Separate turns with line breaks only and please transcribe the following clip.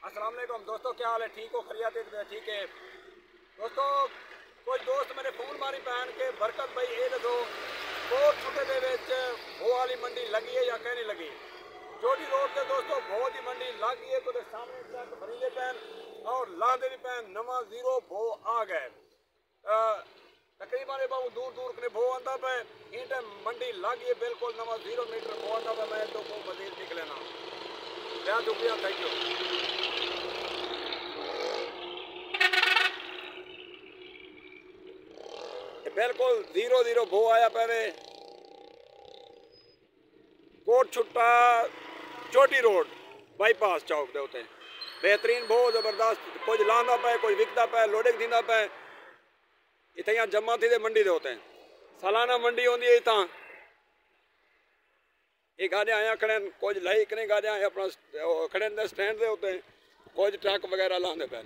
अस्सलाम वालेकुम दोस्तों, क्या हाल है? ठीक हो? खैरियत है? ठीक है दोस्तों। कुछ दोस्त मेरे फोन मारी पैन के बरकत भाई ये दसो बहुत छुटे दे भो वाली मंडी लगी है या कह नहीं लगी। चोटी रोड से दोस्तों भो की मंडी लग गई है तो सामने ट्रक भरीले पैन और लादे भी पैन नवा जीरो भो आ गए। तकरीबन बहुत दूर दूर के भो आता पे इन टाइम मंडी लग गई है बिल्कुल नवा 0 मीटर भो आता पे। मैं तो को मजीद निकले ना क्या शुक्रिया, थैंक यू। बिल्कुल 0-0 भो आया पहले कोट छुट्टा चोटी रोड बाईपास चौक के उत्ते बेहतरीन भो जबरदस्त कुछ लांदा पे कुछ विकता पे लोडिंग थींदा पे। इतने यहाँ जमा थी मंडी दे होते सालाना मंडी होती है इतना ये गाड़ियाँ आया खड़े कुछ लाई कने गाड़ियाँ अपना खड़े स्टैंड के उत्ते कुछ ट्रक वगैरह लांदे पे।